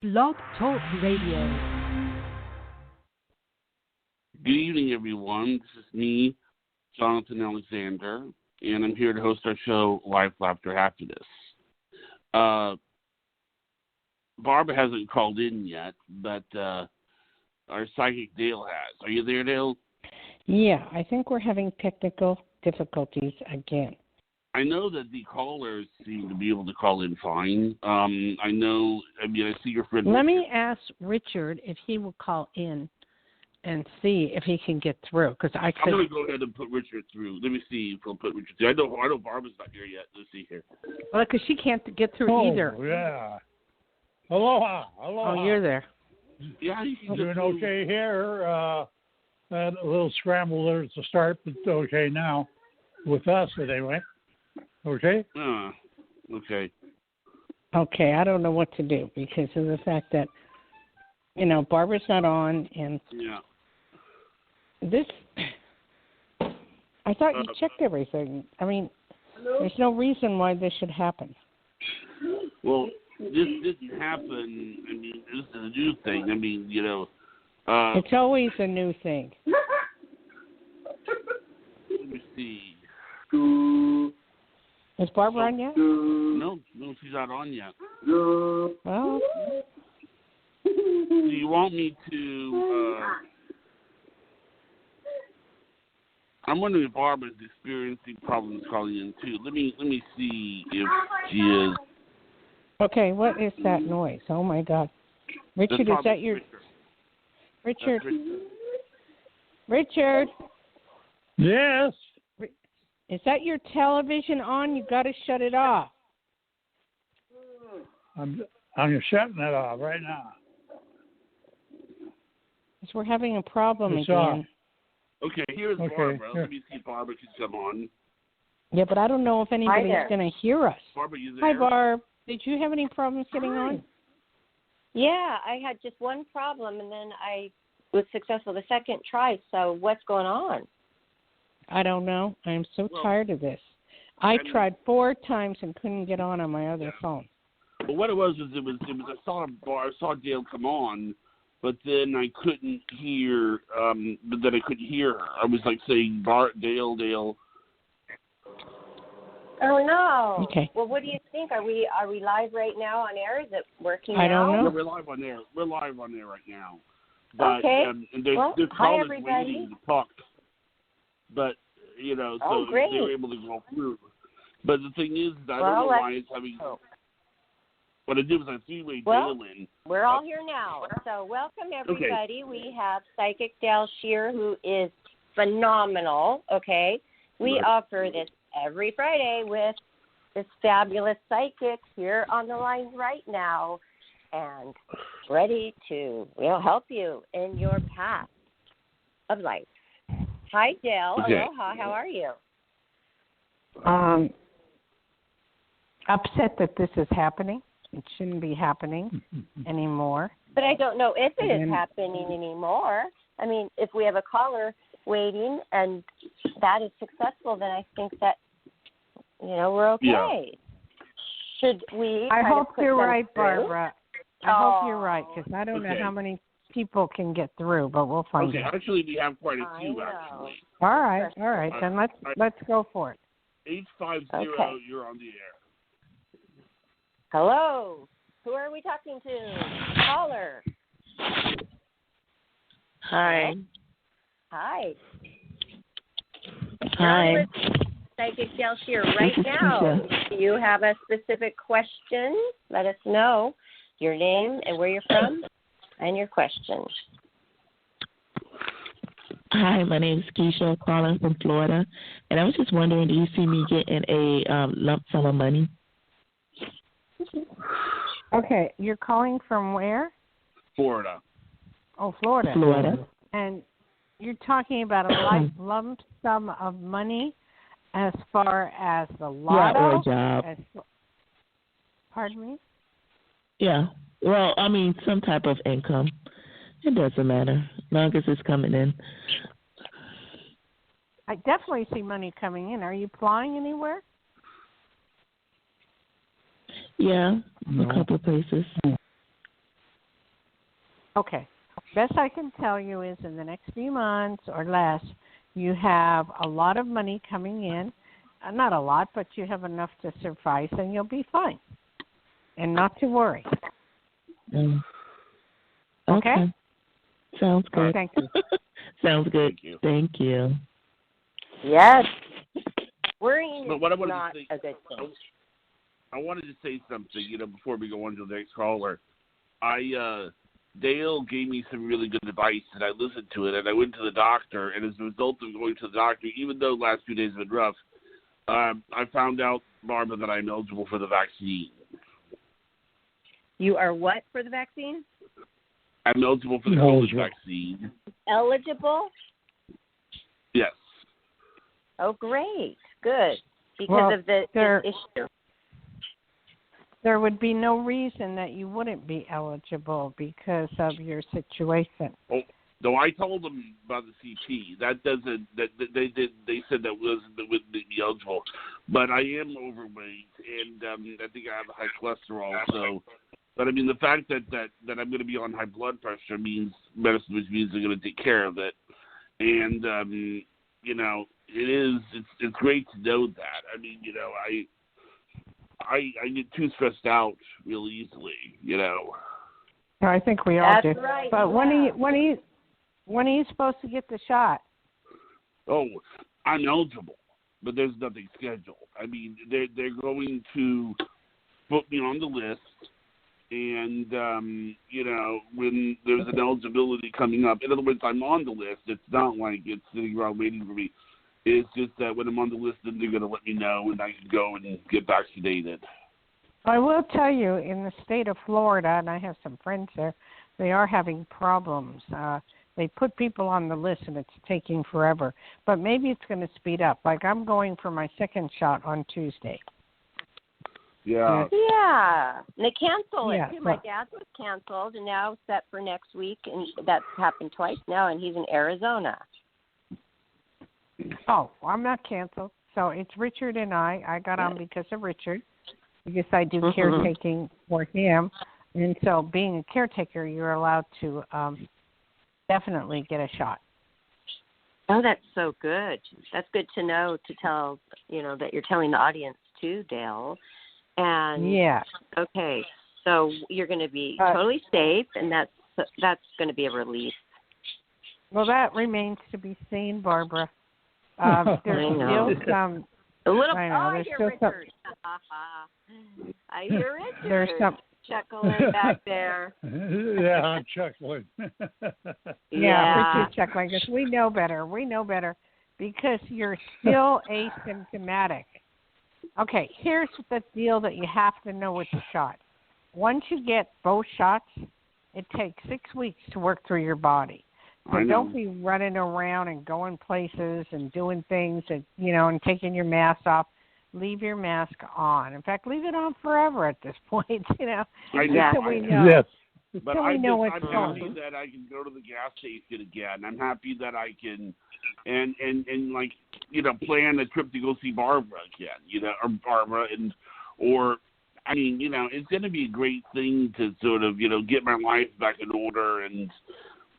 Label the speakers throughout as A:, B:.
A: Blog Talk Radio.
B: Good evening, everyone. This is me, Jonathan Alexander, and I'm here to host our show, Life After Happiness. Barbara hasn't called in yet, but our psychic Dayle has. Are you there, Dayle?
C: Yeah, I think we're having technical difficulties again.
B: I know that the callers seem to be able to call in fine. I see your friend.
C: Let me ask Richard if he will call in and see if he can get through. I'm
B: going to go ahead and put Richard through. Let me see if we'll put Richard through. I know Barbara's not here yet. Let's see here.
C: Well, because she can't get through either.
D: Oh, yeah. Aloha.
C: Oh, you're there.
B: Yeah, you can
D: doing okay here. Had a little scramble there at the start, but okay now. With us, anyway. Okay?
B: Okay.
C: Okay, I don't know what to do because of the fact that, Barbara's not on, and this, I thought you checked everything. I mean, there's no reason why this should happen.
B: Well, this didn't happen. I mean, this is a new thing. I mean,
C: it's always a new thing.
B: Let me see.
C: Is Barbara on yet?
B: No, she's not on yet.
C: Well,
B: do you want me to? I'm wondering if Barbara's experiencing problems calling in too. Let me see if she is.
C: Okay, what is that noise? Oh my God, Richard, is that your? Richard. Richard.
D: Yes.
C: Is that your television on? You got to shut it off.
D: I'm shutting it off right now.
C: Because we're having a problem
D: it's
C: again.
D: Off.
B: Okay, here's Barbara. Here. Let me see if Barbara can come on.
C: Yeah, but I don't know if anybody's going to hear us.
B: Barbara, you there?
C: Hi, Barb. Did you have any problems getting on?
E: Yeah, I had just one problem, and then I was successful the second try. So what's going on?
C: I don't know. I'm so tired of this. I tried 4 times and couldn't get on my other phone.
B: Well, what it was I saw Dayle come on, but then I couldn't hear. Her. I was like saying Dayle.
E: Oh no.
C: Okay.
E: Well, what do you think? Are we live right now on air? Is it working
C: now? I don't know.
B: Yeah, we're live on air. We're live on air right now. But,
E: okay.
B: And there's
E: hi
B: callers
E: everybody.
B: waiting to talk. But, so
E: great.
B: they were able to go through. But the thing is, I don't know why it's having... What I did was I three-way Dayle in.
E: We're all here now. So welcome, everybody. Okay. We have Psychic Dayle Schear, who is phenomenal, okay? We offer this every Friday with this fabulous psychic here on the line right now and ready to help you in your path of life. Hi, Dayle.
B: Okay.
E: Aloha. How are you?
C: Upset that this is happening. It shouldn't be happening anymore.
E: But I don't know if it is happening anymore. I mean, if we have a caller waiting and that is successful, then I think that, we're okay.
B: Yeah.
E: Should we?
C: I hope you're right,
E: through?
C: Barbara. I hope you're right, because I don't know how many people can get through, but we'll find out.
B: Actually, we have quite a few, actually.
C: All right. Then let's go for it.
B: 850, you're on the air.
E: Hello. Who are we talking to? Caller.
F: Hi.
E: Hi.
F: Hi.
E: Psychic Dayle Schear right now. Do you have a specific question? Let us know your name and where you're from and your question.
F: Hi, my name is Keisha, calling from Florida, and I was just wondering, do you see me getting a lump sum of money?
C: Okay, you're calling from where?
B: Florida.
C: Oh, Florida.
F: Florida.
C: And you're talking about a lump sum of money as far as the lotto?
F: Yeah, or a job.
C: Pardon me?
F: Yeah. Well, I mean, some type of income. It doesn't matter, as long as it's coming in.
C: I definitely see money coming in. Are you applying anywhere?
F: Yeah, a couple of places.
C: Okay. Best I can tell you is in the next few months or less, you have a lot of money coming in. Not a lot, but you have enough to suffice, and you'll be fine. And not to worry. Okay?
F: Sounds good.
C: Thank you.
F: Sounds good. Thank you.
E: Yes. Worrying
B: but
E: is
B: what I wanted
E: not
B: to say,
E: a good thing.
B: I wanted to say something, before we go on to the next caller. Dayle gave me some really good advice, and I listened to it, and I went to the doctor, and as a result of going to the doctor, even though the last few days have been rough, I found out, Barbara, that I'm eligible for the vaccine.
E: You are what for the vaccine?
B: I'm eligible for the COVID vaccine.
E: Eligible?
B: Yes.
E: Oh, great. Good. Because of the issue.
C: There would be no reason that you wouldn't be eligible because of your situation.
B: Oh, though I told them about the CT. That doesn't. That they said that wouldn't be eligible. But I am overweight, and I think I have high cholesterol. So, but I mean, the fact that I'm going to be on high blood pressure means medicine, which means they're going to take care of it. And it's great to know that. I mean, I get too stressed out real easily,
C: I think we all do.
E: That's right.
C: But when are you supposed to get the shot?
B: Oh, I'm eligible, but there's nothing scheduled. I mean, they're going to put me on the list, and when there's an eligibility coming up. In other words, I'm on the list. It's not like it's sitting around waiting for me. It's just that when I'm on the list, then they're going to let me know, and I can go and get vaccinated.
C: I will tell you, in the state of Florida, and I have some friends there, they are having problems. They put people on the list, and it's taking forever. But maybe it's going to speed up. Like I'm going for my second shot on Tuesday.
B: Yeah.
E: Yeah. And they cancel it, too.
C: My
E: dad's was canceled and now set for next week, and that's happened twice now, and he's in Arizona.
C: Oh, I'm not canceled. So it's Richard and I got on because of Richard, because I do caretaking for him. And so being a caretaker, you're allowed to definitely get a shot.
E: Oh, that's so good. That's good to know, to tell, that you're telling the audience too, Dayle. And
C: yeah.
E: Okay, so you're going to be totally safe, and that's going to be a relief.
C: Well, that remains to be seen, Barbara. There's still some.
E: A little.
C: I
E: hear Richard. I hear Richard.
C: There's some
E: chuckling back there.
D: Yeah, I'm chuckling.
C: Yeah, Richard chuckling because we know better. We know better because you're still asymptomatic. Okay, here's the deal that you have to know with the shot. Once you get both shots, it takes 6 weeks to work through your body. So don't be running around and going places and doing things and and taking your mask off. Leave your mask on. In fact, leave it on forever at this point. Until we know.
D: Yes.
B: But
C: I'm
B: happy that I can go to the gas station again. I'm happy that I can, and plan a trip to go see Barbara again. Or Barbara it's going to be a great thing to sort of get my life back in order and.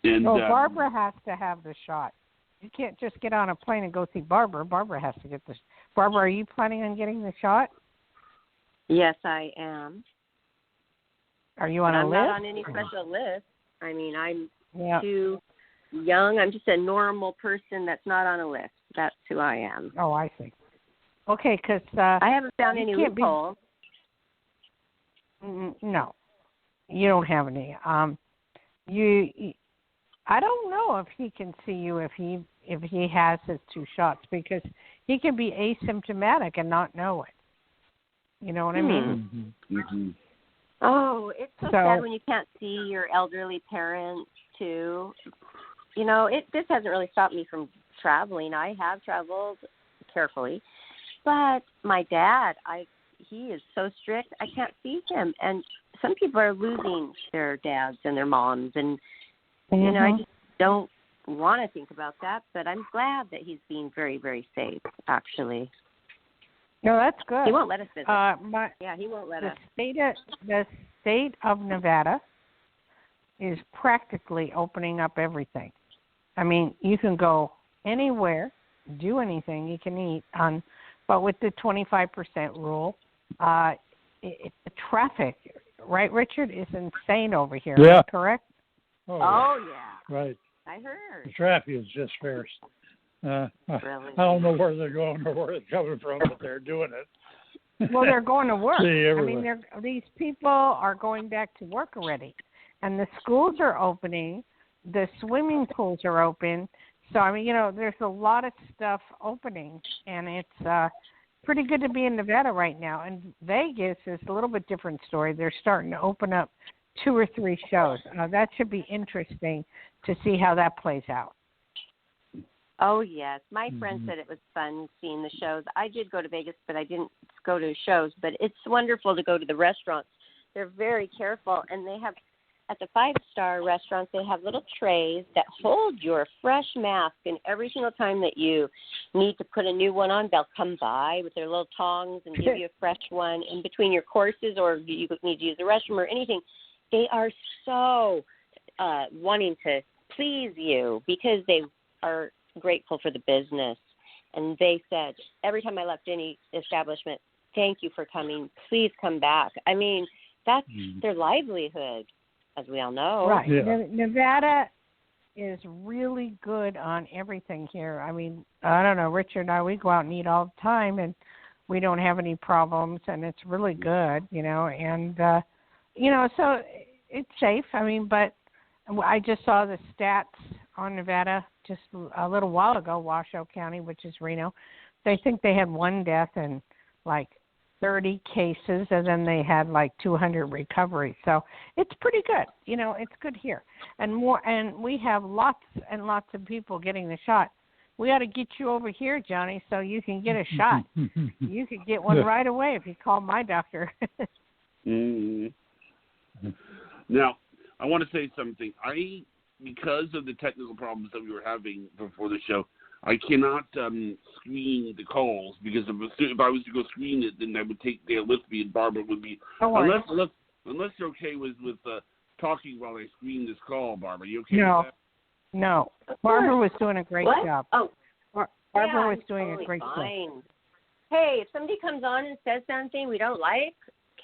C: Barbara has to have the shot. You can't just get on a plane and go see Barbara. Barbara has to get this. Barbara, are you planning on getting the shot?
E: Yes, I am.
C: Are you on a list?
E: I'm not on any special list. I mean, I'm too young. I'm just a normal person that's not on a list. That's who I am.
C: Oh, I see. Okay, because
E: I haven't found any loopholes.
C: No, you don't have any. I don't know if he can see you if he has his 2 shots because he can be asymptomatic and not know it. You know what I mean?
B: Mm-hmm.
E: Oh, it's so sad when you can't see your elderly parents too. This hasn't really stopped me from traveling. I have traveled carefully, but my dad, he is so strict. I can't see him, and some people are losing their dads and their moms, and I just don't want to think about that, but I'm glad that he's being very, very safe, actually.
C: No, that's good.
E: He won't let us visit.
C: He won't let us. The state of Nevada is practically opening up everything. I mean, you can go anywhere, do anything you can eat on, but with the 25% rule, the traffic, right, Richard, is insane over here.
D: Yeah.
C: Correct?
E: Oh, yeah.
D: Right.
E: I heard.
D: The traffic is just fierce.
E: Really?
D: I don't know where they're going or where they're coming from, but they're doing it.
C: Well, they're going to work.
D: See,
C: I mean, these people are going back to work already. And the schools are opening. The swimming pools are open. So, I mean, there's a lot of stuff opening. And it's pretty good to be in Nevada right now. And Vegas is a little bit different story. They're starting to open up 2 or 3 shows. That should be interesting to see how that plays out.
E: Oh, yes. My friend said it was fun seeing the shows. I did go to Vegas, but I didn't go to shows. But it's wonderful to go to the restaurants. They're very careful. And they have, at the 5-star restaurants, they have little trays that hold your fresh mask. And every single time that you need to put a new one on, they'll come by with their little tongs and give you a fresh one in between your courses, or you need to use the restroom or anything. They are so wanting to please you because they are grateful for the business. And they said, every time I left any establishment, thank you for coming. Please come back. I mean, that's their livelihood, as we all know.
C: Right.
D: Yeah.
C: Nevada is really good on everything here. I mean, I don't know, Richard and I, we go out and eat all the time, and we don't have any problems, and it's really good, and, so it's safe. I mean, but I just saw the stats on Nevada just a little while ago, Washoe County, which is Reno. They think they had 1 death and like 30 cases, and then they had like 200 recoveries. So it's pretty good. It's good here. And we have lots and lots of people getting the shot. We ought to get you over here, Johnny, so you can get a shot. You could get one right away if you call my doctor.
B: Now, I want to say something. Because of the technical problems that we were having before the show, I cannot screen the calls, because if I was to go screen it, then I would take Dayle with me, and Barbara would be. Unless you're okay with talking while I screen this call, Barbara. You okay with that?
C: No. Barbara was doing a great job.
E: Oh,
C: Barbara was doing a great job.
E: Hey, if somebody comes on and says something we don't like,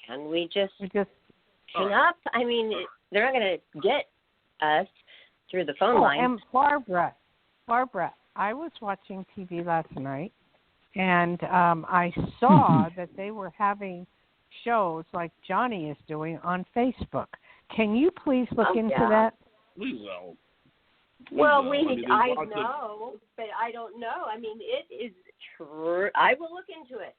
E: can we just hang up? I mean, they're not going to get us through the phone line.
C: And Barbara, I was watching TV last night, and I saw that they were having shows like Johnny is doing on Facebook. Can you please look into that?
B: We will.
E: Well, I know, but I don't know. I mean, it is true. I will look into it.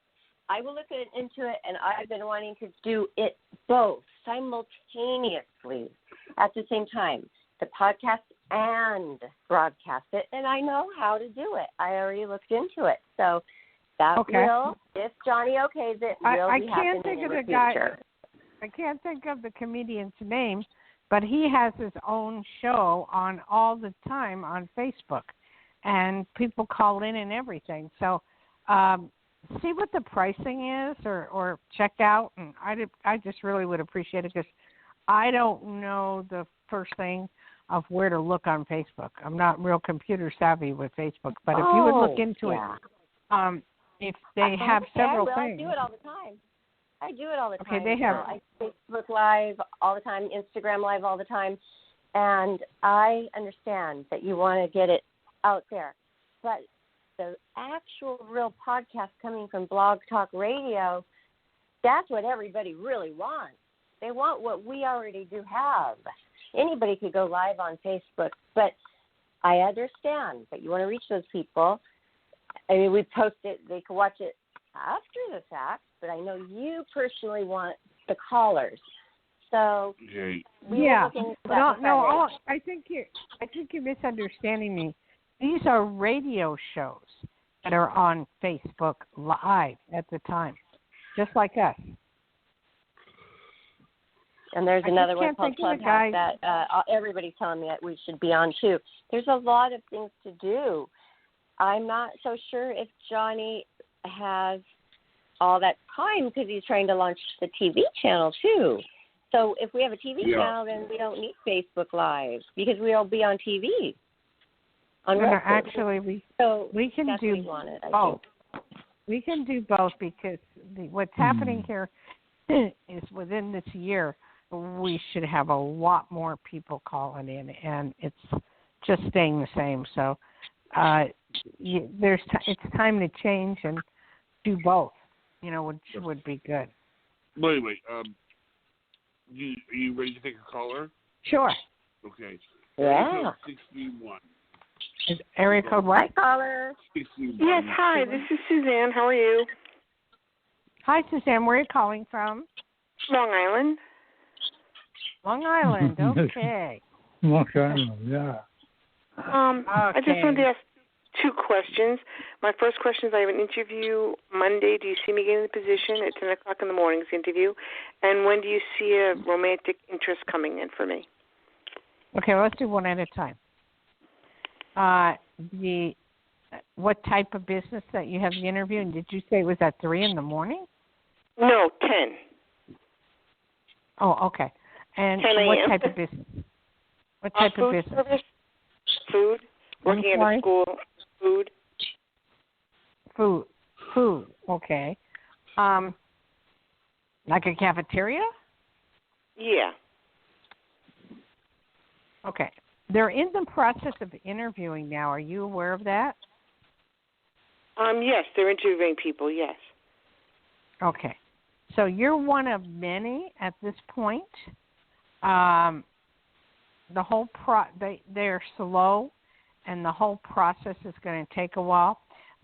E: And I've been wanting to do it both simultaneously at the same time, the podcast and broadcast it, and I know how to do it. I already looked into it. So that will, if Johnny okays it, will be happening in the future.
C: I can't think of the comedian's name, but he has his own show on all the time on Facebook, and people call in and everything. So see what the pricing is, or check out, and I just really would appreciate it, because I don't know the first thing of where to look on Facebook. I'm not real computer savvy with Facebook, but if you would look into it, if they have several things.
E: I do it all the time.
C: Okay, they have.
E: I Facebook Live all the time, Instagram Live all the time, and I understand that you want to get it out there, but the actual real podcast coming from Blog Talk Radio, that's what everybody really wants. They want what we already do have. Anybody could go live on Facebook, but I understand that you want to reach those people. I mean, we post it, they can watch it after the fact, but I know you personally want the callers. So
C: I think you're misunderstanding me. These are radio shows that are on Facebook Live at the time, just like us.
E: And there's another one called Clubhouse that everybody's telling me that we should be on too. There's a lot of things to do. I'm not so sure if Johnny has all that time, because he's trying to launch the TV channel too. So if we have a TV now, then we don't need Facebook Live because we'll be on TV.
C: Actually, we can do both. We can do both because what's happening here is within this year we should have a lot more people calling in, and it's just staying the same. So it's time to change and do both. Which would be good.
B: Wait. Are you ready to take a caller?
C: Sure.
B: Okay.
E: Yeah.
B: 61.
C: Is area code what?
E: Hi, caller.
B: 61.
G: Yes, hi. This is Suzanne. How are you?
C: Hi, Suzanne. Where are you calling from?
G: Long Island.
C: Long Island. Okay.
D: Long Island, yeah.
G: I just wanted to ask 2 questions. My first question is I have an interview Monday. Do you see me getting the position at 10 o'clock in the morning, this interview? And when do you see a romantic interest coming in for me?
C: Okay, well, let's do one at a time. What type of business that you have the interview? And did you say it was at 3 in the morning?
G: No, 10.
C: Oh, okay. And
G: 10 a.m.
C: what type of business? What type of
G: food
C: business?
G: Service? Food. Working at a school. Food.
C: Food. Okay. Like a cafeteria?
G: Yeah.
C: Okay. They're in the process of interviewing now. Are you aware of that?
G: Yes, they're interviewing people, yes.
C: Okay. So you're one of many at this point. The whole they're slow, and the whole process is going to take a while.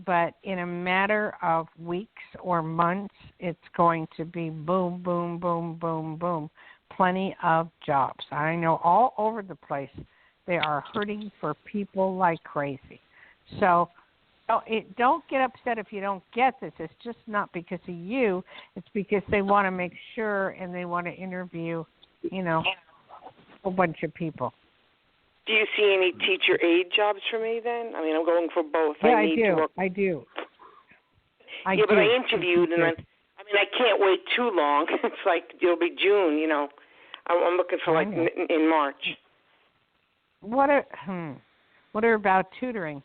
C: But in a matter of weeks or months, it's going to be boom, boom, boom, boom, boom. Plenty of jobs. I know all over the place they are hurting for people like crazy. So don't get upset if you don't get this. It's just not because of you. It's because they want to make sure and they want to interview, a whole bunch of people.
G: Do you see any teacher aide jobs for me then? I mean, I'm going for both.
C: Yeah,
G: I do.
C: I do.
G: But I interviewed, and I can't wait too long. It's like it'll be June, I'm looking for in March.
C: What are about tutoring?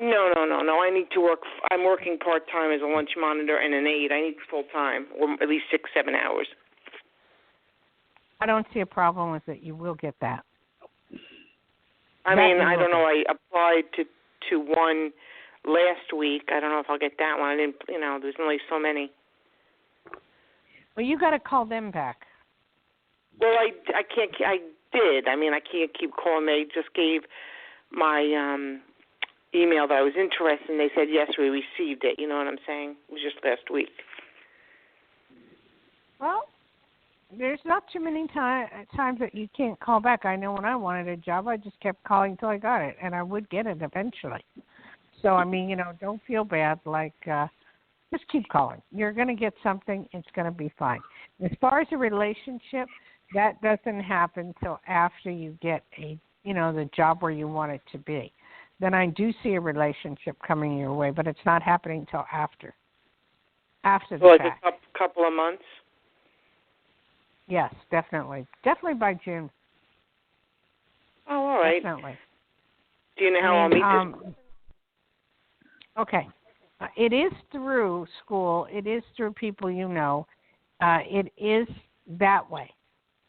G: No. I need to work. I'm working part-time as a lunch monitor and an aide. I need full-time, or at least 6-7 hours.
C: I don't see a problem with it. You will get that.
G: I don't know. I applied to one last week. I don't know if I'll get that one. I didn't. There's only so many.
C: Well, you got to call them back.
G: Well, I can't. I did. I can't keep calling. They just gave my email that I was interested in. They said, yes, we received it. You know what I'm saying? It was just last week.
C: Well, there's not too many times that you can't call back. I know when I wanted a job, I just kept calling until I got it, and I would get it eventually. So, don't feel bad. Just keep calling. You're going to get something. It's going to be fine. As far as a relationship, that doesn't happen until after you get the job where you want it to be. Then I do see a relationship coming your way, but it's not happening until after the fact.
G: Like a couple of months?
C: Yes, definitely. Definitely by June.
G: Oh, all right.
C: Definitely.
G: Do you know how I'll meet this?
C: Okay. It is through school. It is through people you know. It is that way.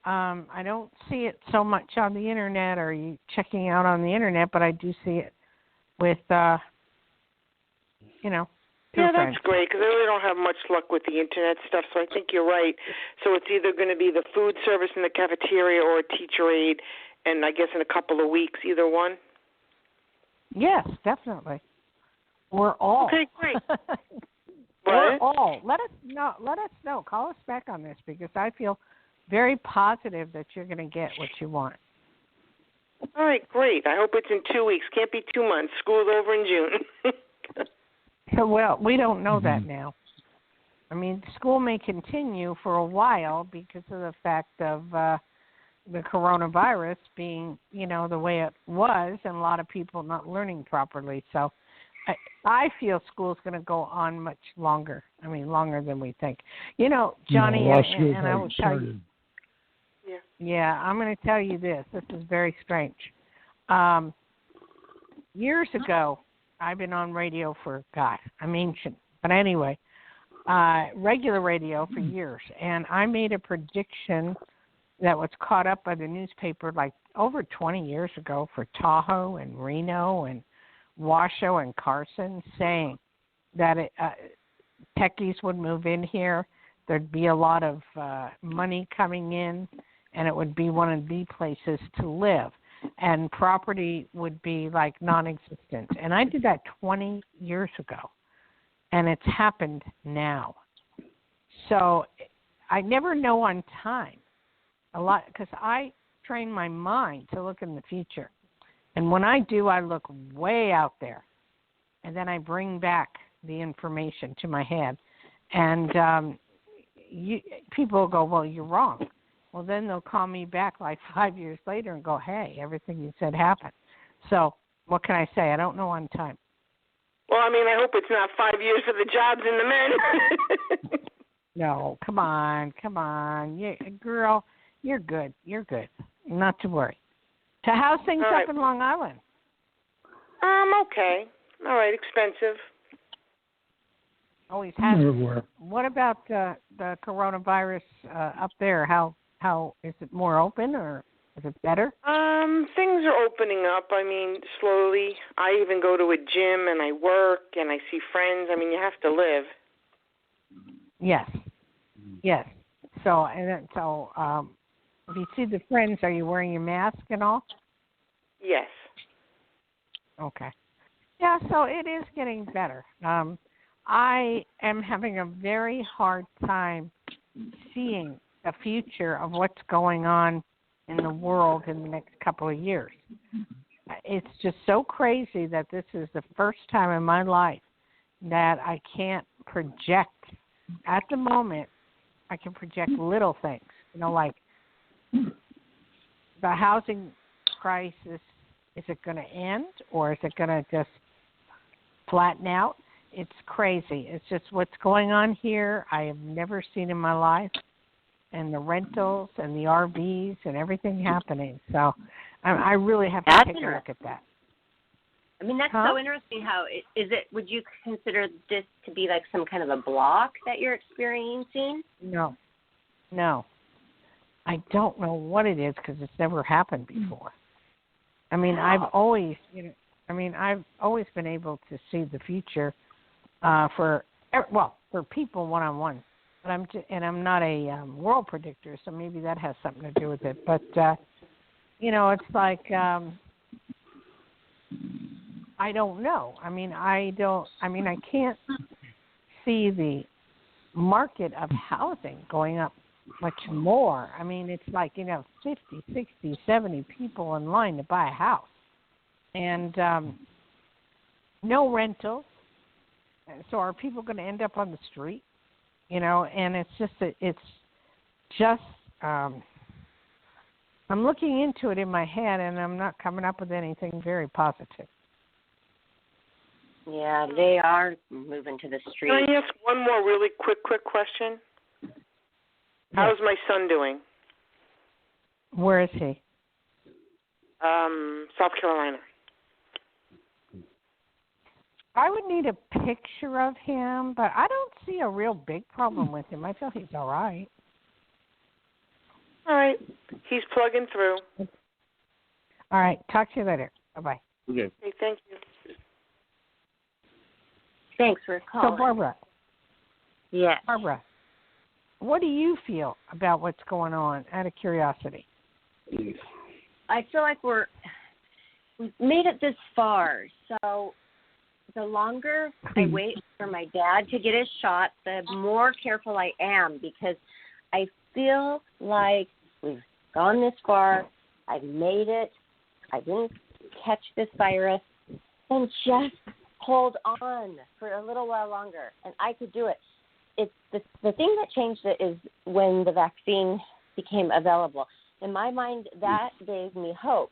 C: I don't see it so much on the Internet or you checking out on the Internet, but I do see it with,
G: Yeah,
C: friends.
G: that's great because I really don't have much luck with the Internet stuff, so I think you're right. So it's either going to be the food service in the cafeteria or a teacher aide, and I guess in a couple of weeks, either one?
C: Yes, definitely. We're all.
G: Okay, great.
C: We're all. Let us know. Call us back on this because I feel very positive that you're going to get what you want.
G: All right, great. I hope it's in 2 weeks. Can't be 2 months. School's over in June.
C: Well, we don't know that now. School may continue for a while because of the fact of the coronavirus being, the way it was and a lot of people not learning properly. So I feel school's going to go on much longer. I mean, longer than we think. You know, Johnny, and I will tell you. Yeah, I'm going to tell you this. This is very strange. Years ago, I've been on radio for, God, I'm ancient. But anyway, regular radio for years. And I made a prediction that was caught up by the newspaper like over 20 years ago for Tahoe and Reno and Washoe and Carson, saying that techies would move in here. There'd be a lot of money coming in, and it would be one of the places to live. And property would be like non-existent. And I did that 20 years ago, and it's happened now. So I never know on time a lot because I train my mind to look in the future. And when I do, I look way out there, and then I bring back the information to my head. And people will go, well, you're wrong. Well, then they'll call me back like 5 years later and go, hey, everything you said happened. So what can I say? I don't know on time.
G: Well, I mean, I hope it's not 5 years for the jobs and the men.
C: No, come on. Girl, you're good. Not to worry. So how's things up in Long Island?
G: Okay. All right, expensive.
C: Always has. What about the coronavirus up there? How is it more open or is it better?
G: Things are opening up. I mean, slowly. I even go to a gym and I work and I see friends. I mean, you have to live.
C: Yes. So if you see the friends, are you wearing your mask and all?
G: Yes.
C: Okay. Yeah, so it is getting better. I am having a very hard time seeing the future of what's going on in the world in the next couple of years. It's just so crazy that this is the first time in my life that I can't project. At the moment, I can project little things, like the housing crisis. Is it going to end or is it going to just flatten out? It's crazy. It's just what's going on here I have never seen in my life, and the rentals and the RVs and everything happening. So I really have to take a look at that.
E: I mean, that's so interesting. Would you consider this to be like some kind of a block that you're experiencing?
C: No. I don't know what it is because it's never happened before. I mean, I've always been able to see the future for people one-on-one. But I'm not a world predictor, so maybe that has something to do with it. But it's like I don't know. I can't see the market of housing going up much more. I mean, it's like 50, 60, 70 people in line to buy a house, and no rentals. So are people going to end up on the street? And it's just I'm looking into it in my head, and I'm not coming up with anything very positive.
E: Yeah, they are moving to the street.
G: Can I ask one more really quick question? Yes. How's my son doing?
C: Where is he?
G: South Carolina.
C: I would need a picture of him, but I don't see a real big problem with him. I feel he's all right.
G: All right. He's plugging through.
C: All right. Talk to you later. Bye-bye.
B: Okay.
G: Hey, thank you.
E: Thanks for calling.
C: So, Barbara.
E: Yes.
C: Barbara, what do you feel about what's going on, out of curiosity?
E: I feel like we've made it this far, so the longer I wait for my dad to get his shot, the more careful I am, because I feel like we've gone this far. I've made it. I didn't catch this virus. And just hold on for a little while longer, and I could do it. It's the thing that changed it is when the vaccine became available. In my mind, that gave me hope.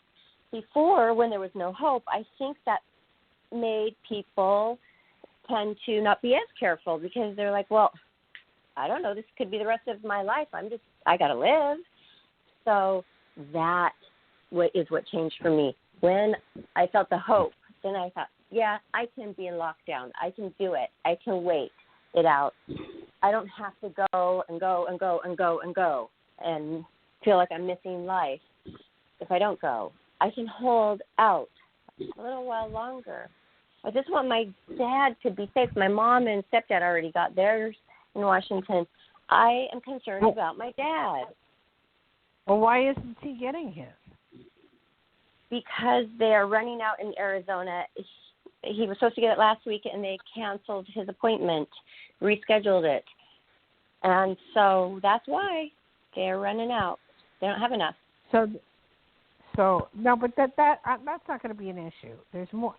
E: Before, when there was no hope, I think that made people tend to not be as careful because they're like, well, I don't know, this could be the rest of my life. I got to live. So that is what changed for me. When I felt the hope, then I thought, yeah, I can be in lockdown. I can do it. I can wait it out. I don't have to go and go and go and go and go and feel like I'm missing life if I don't go. I can hold out a little while longer. I just want my dad to be safe. My mom and stepdad already got theirs in Washington. I am concerned about my dad.
C: Well, why isn't he getting his?
E: Because they are running out in Arizona. He was supposed to get it last week, and they canceled his appointment, rescheduled it. And so that's why they're running out. They don't have enough.
C: So no, but that's not going to be an issue. There's more.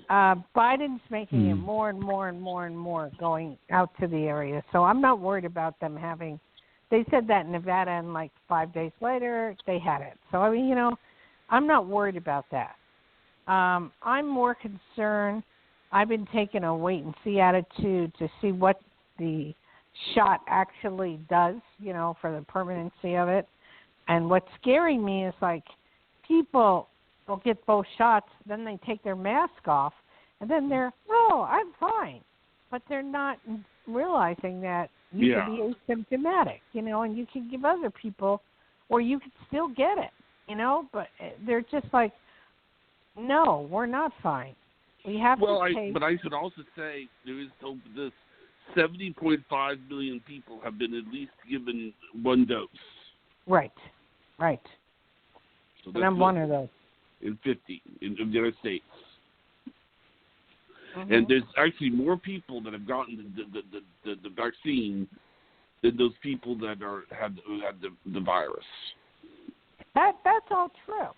C: Biden's making it more and more and more and more going out to the area. So I'm not worried about them having. They said that in Nevada, and like 5 days later, they had it. So, I mean, I'm not worried about that. I'm more concerned. I've been taking a wait-and-see attitude to see what the shot actually does, for the permanency of it. And what's scaring me is, like, people will get both shots, then they take their mask off, and then they're, I'm fine. But they're not realizing that you can be asymptomatic, and you can give other people, or you could still get it, but they're just like, no, we're not fine. We have to take...
B: But I should also say there is hope that 70.5 million people have been at least given one dose.
C: Right.
B: So
C: and I'm one of those.
B: In 50 in the United States.
C: Mm-hmm.
B: And there's actually more people that have gotten the vaccine than those people that had the virus.
C: That's all true.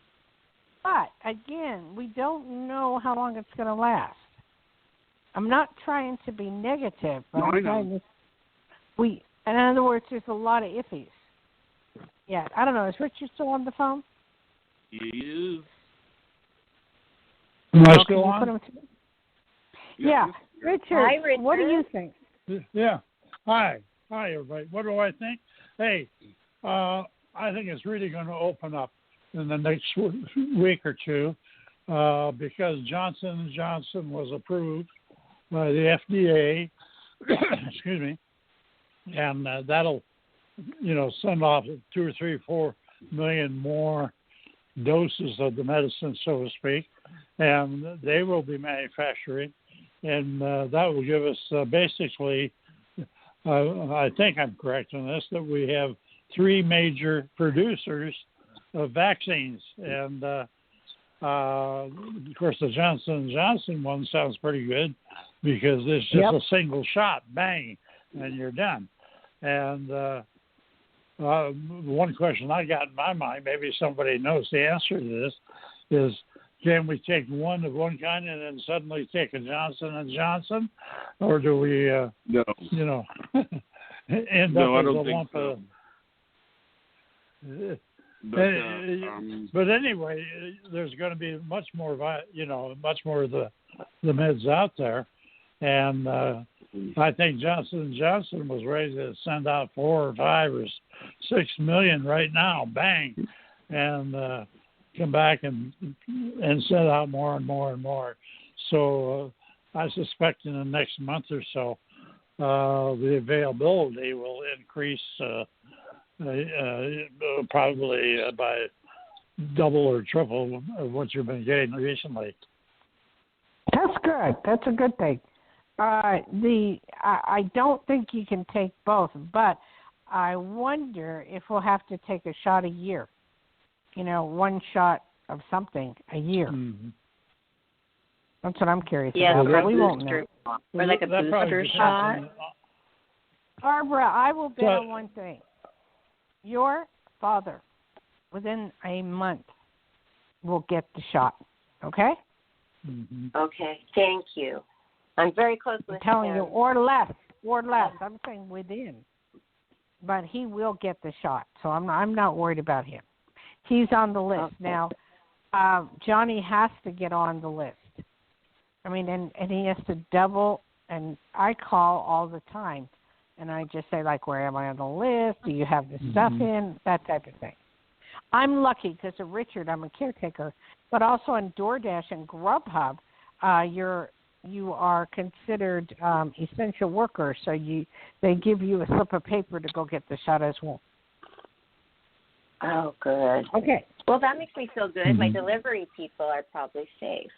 C: But, again, we don't know how long it's going to last. I'm not trying to be negative, but I'm trying to... in other words, there's a lot of iffies. Yeah, I don't know. Is Richard still on the phone?
B: He is.
D: Am I still on?
C: Yeah. Richard,
E: hi, Richard,
C: what do you think?
D: Yeah. Hi, everybody. What do I think? Hey, I think it's really going to open up in the next week or two because Johnson & Johnson was approved by the FDA. Excuse me. And that'll, send off 2 or 3, 4 million more doses of the medicine, so to speak. And they will be manufacturing. And that will give us basically, I think I'm correct on this, that we have 3 major producers of vaccines. And, of course, the Johnson & Johnson one sounds pretty good because it's just a single shot, bang, and you're done. And one question I got in my mind, maybe somebody knows the answer to this, is can we take one of one kind and then suddenly take a Johnson & Johnson? Or do we,
B: no.
D: end
B: no,
D: up
B: I don't
D: with a
B: think
D: lump
B: so.
D: of...
B: But
D: anyway, there's going to be much more of the meds out there, and I think Johnson & Johnson was ready to send out 4 or 5 or 6 million right now, bang, and come back and send out more and more and more. So I suspect in the next month or so, the availability will increase. Probably by double or triple of what you've been getting recently.
C: That's good. That's a good thing. I don't think you can take both, but I wonder if we'll have to take a shot a year. One shot of something a year.
D: Mm-hmm.
C: That's what I'm curious
E: about.
C: But we won't know.
E: Or like a booster shot.
C: Barbara, I will bet on one thing. Your father, within a month, will get the shot. Okay?
D: Mm-hmm.
E: Okay. Thank you. I'm very close with him.
C: I'm telling you, or less. I'm saying within. But he will get the shot, so I'm not worried about him. He's on the list.
E: Okay.
C: Now, Johnny has to get on the list. I mean, and he has to double, and I call all the time, and I just say, like, where am I on the list? Do you have the stuff in? That type of thing. I'm lucky because of Richard, I'm a caretaker, but also on DoorDash and Grubhub, you are considered essential workers, so they give you a slip of paper to go get the shot as well.
E: Oh, good.
C: Okay.
E: Well, that makes me feel good. My delivery people are probably safe.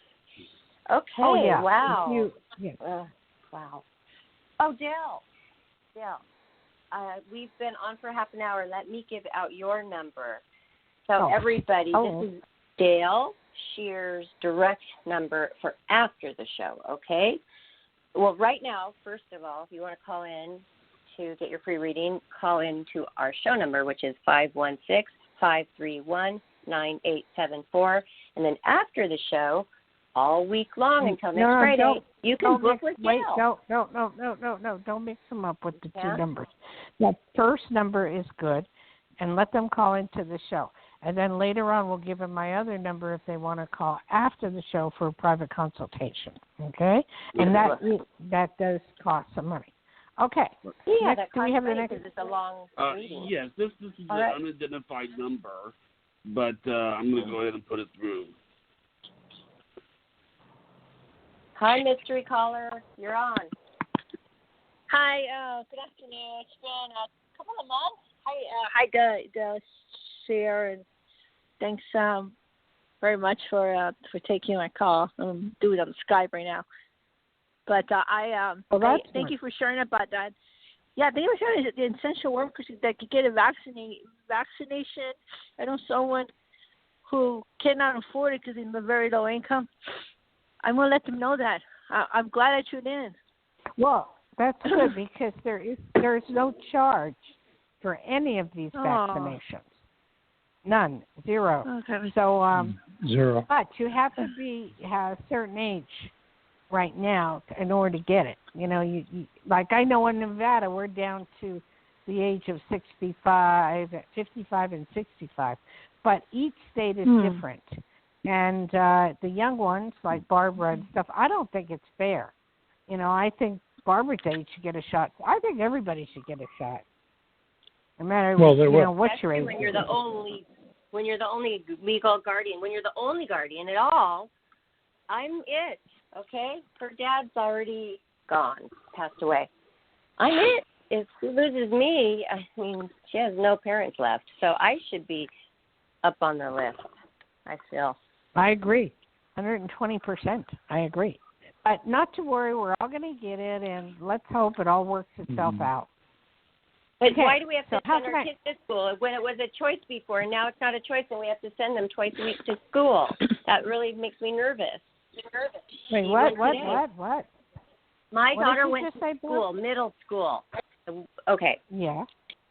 E: Okay.
C: Oh, yeah.
E: Wow.
C: Yeah.
E: Wow. Oh, Dayle, we've been on for half an hour. Let me give out your number. So everybody, this is Dayle Schear's direct number for after the show, okay? Well, right now, first of all, if you want to call in to get your free reading, call in to our show number, which is 516-531-9874. And then after the show, all week long until next Friday, you can book with Dayle.
C: No. Don't mix them up with the two numbers. That first number is good, and let them call into the show. And then later on, we'll give them my other number if they want to call after the show for a private consultation. Okay? And that does cost some money. Okay.
E: Yeah,
C: next, do we have the next?
E: It's a long reading.
B: Yes, this is an unidentified number, but I'm going to go ahead and put it through.
E: Hi, mystery caller. You're on.
H: Hi. Good afternoon. It's been a couple of months. Hi, Dayle Schear, and thanks very much for taking my call. I'm doing it on Skype right now. But thank you for sharing about that. Yeah, they were sharing the essential workers that could get a vaccination. I know someone who cannot afford it because he's a very low income. I'm going to let them know that. I'm glad I tuned in.
C: Well, that's good because there is no charge for any of these vaccinations. None. Zero.
E: Okay.
C: So
D: zero.
C: But you have to have a certain age right now in order to get it. You know, you like I know in Nevada we're down to the age of 55 and 65, but each state is different. And the young ones like Barbara and stuff, I don't think it's fair. You know, I think Barbara's age should get a shot. I think everybody should get a shot. No matter what your age.
E: When you're the only legal guardian, when you're the only guardian at all, I'm it. Okay, her dad's already gone, passed away. I'm it. If she loses me, I mean, she has no parents left, so I should be up on the list. I feel.
C: I agree, 120%. I agree, but not to worry. We're all going to get it, and let's hope it all works itself out.
E: But why do we have to send our kids to school when it was a choice before, and now it's not a choice, and we have to send them twice a week to school? That really makes me nervous.
C: Wait, what?
E: My daughter went to school, middle school. Okay.
C: Yeah.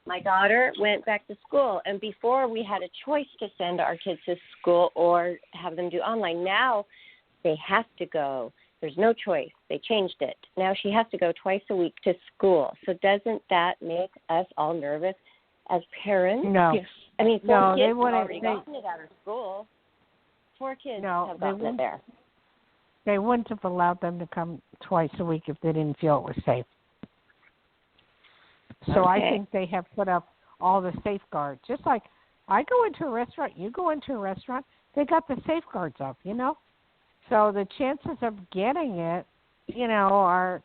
E: My daughter went back to school, and before we had a choice to send our kids to school or have them do online. Now they have to go. There's no choice. They changed it. Now she has to go twice a week to school. So doesn't that make us all nervous as parents?
C: No.
E: I mean, 4 kids have already gotten it out of school. 4 kids have gotten it there.
C: They wouldn't have allowed them to come twice a week if they didn't feel it was safe. So I think they have put up all the safeguards. Just like I go into a restaurant, you go into a restaurant, they got the safeguards up, you know? So the chances of getting it, you know, are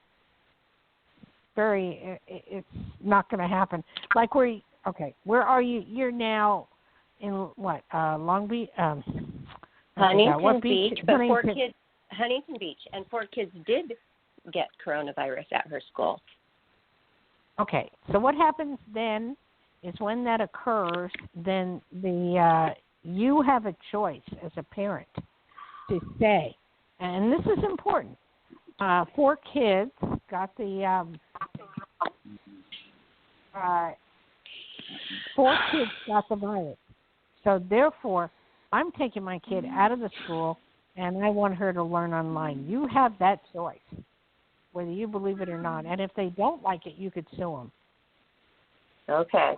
C: it's not going to happen. Like where are you? You're now in what, Long Beach?
E: Huntington Beach, but 4 kids, Huntington Beach, and 4 kids did get coronavirus at her school.
C: Okay, so what happens then is when that occurs, then you have a choice as a parent to say, and this is important. 4 kids got the 4 kids got the virus. So therefore, I'm taking my kid out of the school, and I want her to learn online. You have that choice, whether you believe it or not. And if they don't like it, you could sue them.
E: Okay.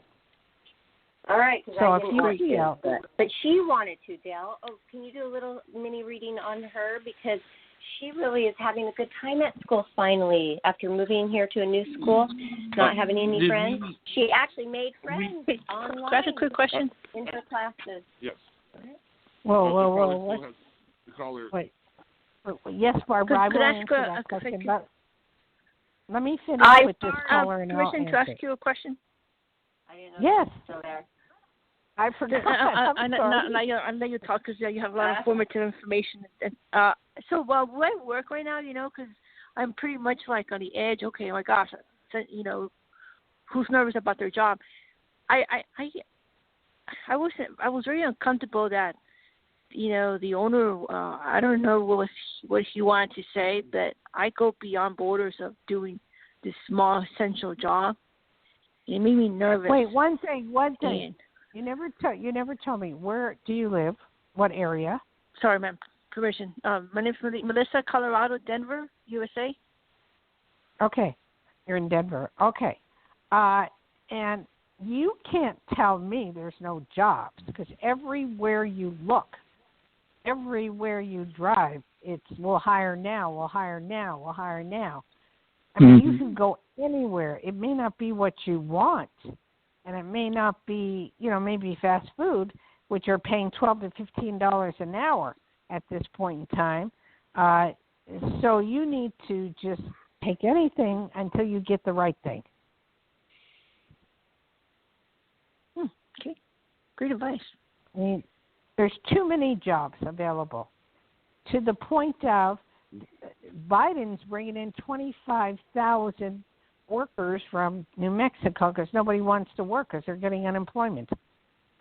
E: All right.
C: So if you feel,
E: but she wanted to, Dayle. Oh, can you do a little mini reading on her because she really is having a good time at school finally after moving here to a new school, not having any friends. She actually made friends online.
H: That's a quick question.
E: In her classes.
B: Yes.
C: Whoa. Wait. Yes, Barbara, I will answer that question, but let me finish with this caller and I'll
H: answer. To ask you a question?
E: I didn't know
C: yes.
E: you were still there.
C: I forgot.
H: I let you talk because you have a lot of informative information. So where I work right now, because I'm pretty much like on the edge. Okay, my gosh, who's nervous about their job? I was very uncomfortable that the owner. I don't know what he wanted to say, but I go beyond borders of doing this small essential job. It made me nervous.
C: Wait, one thing. You never told me, where do you live? What area?
H: Sorry, ma'am. Permission. My name is Melissa, Colorado, Denver, USA.
C: Okay. You're in Denver. Okay. And you can't tell me there's no jobs because everywhere you look, everywhere you drive, it's we'll hire now. I mean, you can go anywhere. It may not be what you want. And it may not be, maybe fast food, which are paying $12 to $15 an hour at this point in time. So you need to just take anything until you get the right thing.
H: Okay. Great advice.
C: I mean, there's too many jobs available to the point of Biden's bringing in 25,000 workers from New Mexico because nobody wants to work because they're getting unemployment.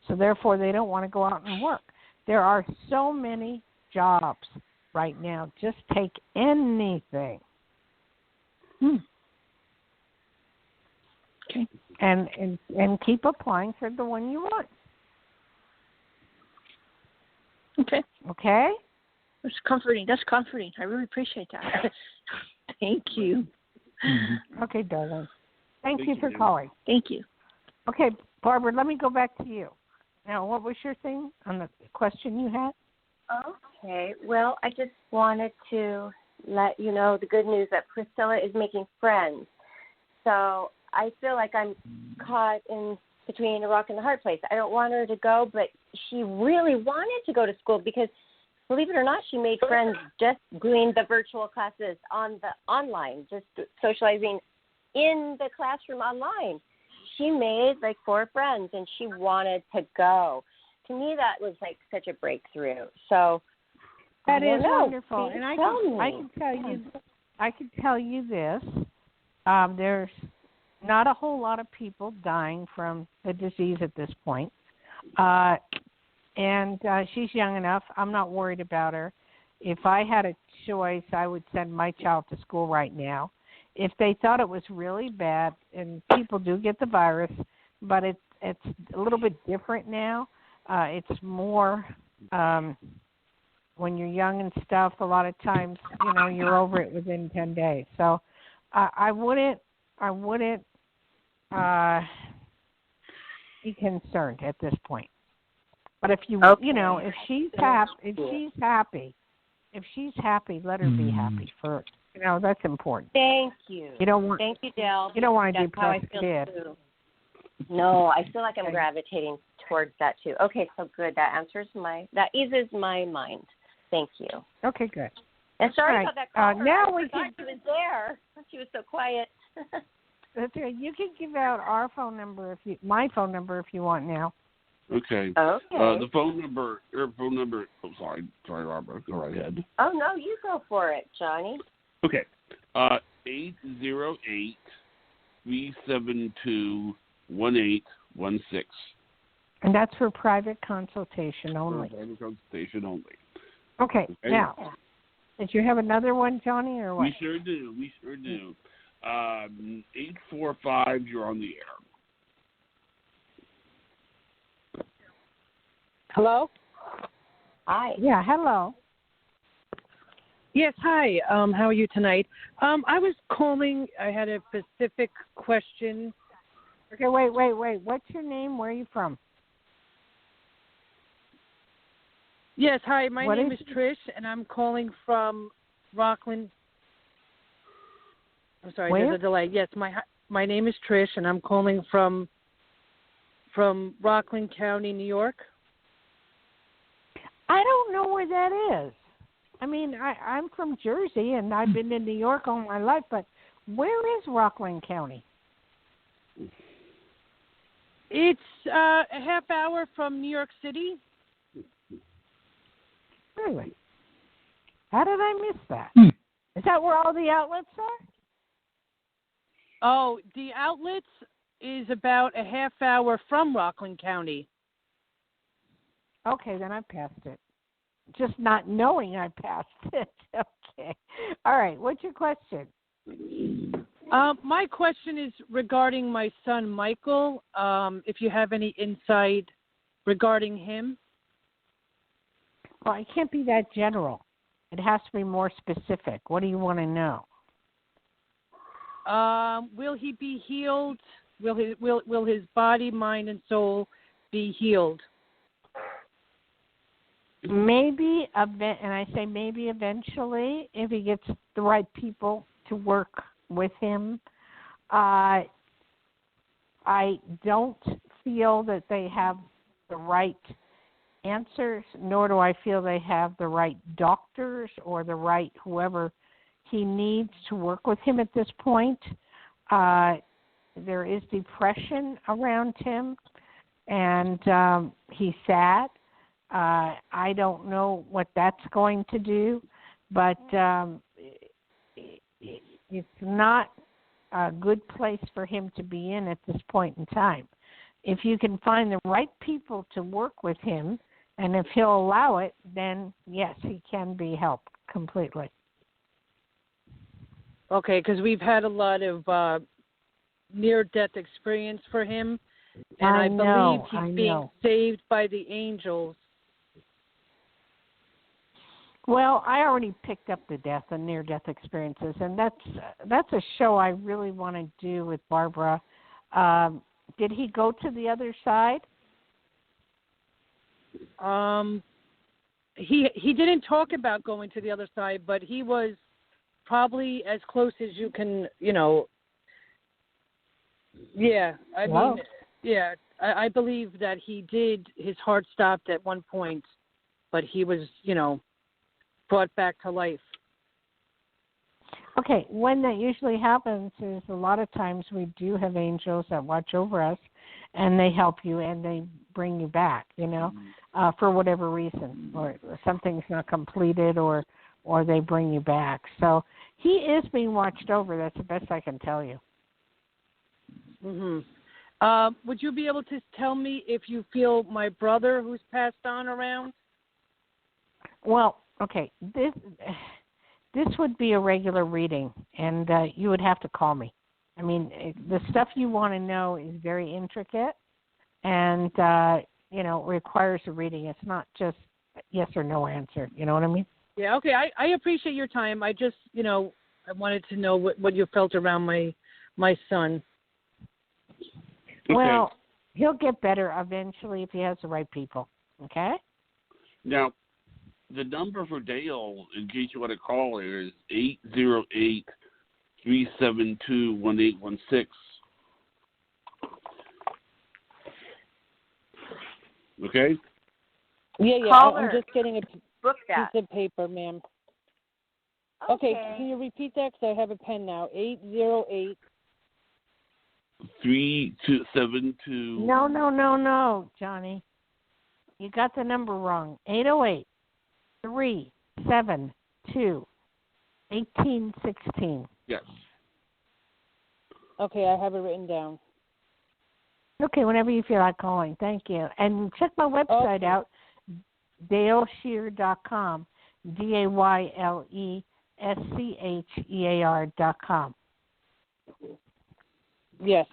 C: So therefore, they don't want to go out and work. There are so many jobs right now. Just take anything.
H: Okay.
C: And keep applying for the one you want.
H: Okay.
C: Okay?
H: That's comforting. I really appreciate that. Thank you.
C: Okay, darling. Thank you for calling.
H: Thank you.
C: Okay, Barbara, let me go back to you. Now, what was your thing on the question you had?
E: Okay. Well, I just wanted to let you know the good news that Priscilla is making friends. So I feel like I'm caught in between a rock and a hard place. I don't want her to go, but she really wanted to go to school because, believe it or not, she made friends just doing the virtual classes on the online, just socializing in the classroom online. She made like 4 friends, and she wanted to go. To me, that was like such a breakthrough. So
C: that is wonderful, and I can tell you this: there's not a whole lot of people dying from the disease at this point. And she's young enough. I'm not worried about her. If I had a choice, I would send my child to school right now. If they thought it was really bad, and people do get the virus, but it's a little bit different now. It's more when you're young and stuff. A lot of times, you're over it within 10 days. So I wouldn't be concerned at this point. But if you, if she's happy, let her be happy first. That's important.
E: Thank you. Thank you, Dayle.
C: You don't want to depress the kid.
E: No, I feel like I'm gravitating towards that too. Okay, so good. That eases my mind. Thank you.
C: Okay, good.
E: And sorry about that call.
C: Now
E: I forgot she was there. She was so quiet.
C: That's right. You can give out my phone number if you want now.
B: Okay. The phone number. Oh, sorry, Barbara. Go right ahead.
E: Oh no, you go for it, Johnny.
B: Okay. 808-372-1816.
C: And that's for private consultation only.
B: Private consultation only.
C: Okay. Now, did you have another one, Johnny, or what?
B: We sure do. 845. You're on the air.
I: Hello?
E: Hi.
C: Yeah, hello.
I: Yes, hi. How are you tonight? I was calling. I had a specific question.
C: Okay, wait. What's your name? Where are you from?
I: Yes, hi. My name is Trish, and I'm calling from Rockland. I'm sorry,
C: Where?
I: there's a delay. Yes, my name is Trish, and I'm calling from Rockland County, New York.
C: I don't know where that is. I mean, I'm from Jersey, and I've been in New York all my life, but where is Rockland County?
I: It's a half hour from New York City.
C: Really? How did I miss that? Is that where all the outlets are?
I: Oh, the outlets is about a half hour from Rockland County.
C: Okay, then I passed it. Just not knowing I passed it. Okay. All right, what's your question?
I: My question is regarding my son, Michael. If you have any insight regarding him.
C: Well, it can't be that general. It has to be more specific. What do you want to know?
I: Will he be healed? Will his body, mind, and soul be healed?
C: Maybe, and I say maybe eventually, if he gets the right people to work with him. I don't feel that they have the right answers, nor do I feel they have the right doctors or the right whoever he needs to work with him at this point. There is depression around him, and he's sad. I don't know what that's going to do, but it's not a good place for him to be in at this point in time. If you can find the right people to work with him, and if he'll allow it, then yes, he can be helped completely.
I: Okay, because we've had a lot of near-death experience for him, and I believe he's being saved by the angels.
C: Well, I already picked up the death and near-death experiences, and that's a show I really want to do with Barbara. Did he go to the other side?
I: He didn't talk about going to the other side, but he was probably as close as you can, Yeah, I believe that he did. His heart stopped at one point, but he was, brought back to life.
C: Okay, when that usually happens is a lot of times we do have angels that watch over us, and they help you and they bring you back, for whatever reason, or something's not completed, or they bring you back. So he is being watched over. That's the best I can tell you.
I: Mm-hmm. Would you be able to tell me if you feel my brother who's passed on around?
C: Well, okay, this would be a regular reading, and you would have to call me. I mean, the stuff you want to know is very intricate, and requires a reading. It's not just yes or no answer. You know what I mean?
I: Yeah. Okay. I appreciate your time. I just, I wanted to know what you felt around my son.
B: Okay.
C: Well, he'll get better eventually if he has the right people. Okay?
B: Now, the number for Dayle, in case you want to call her, is 808-372-1816. Okay?
I: Yeah. I'm just getting a
E: Book
I: piece
E: that.
I: of paper, ma'am. Okay. Can you repeat that? Because I have a pen now. 808.
B: 372.
C: No, Johnny. You got the number wrong. 808-372-1816.
B: Yes.
I: Okay, I have it written down.
C: Okay, whenever you feel like calling. Thank you. And check my website out, DayleSchear.com, DayleSchear.com.
I: Yes.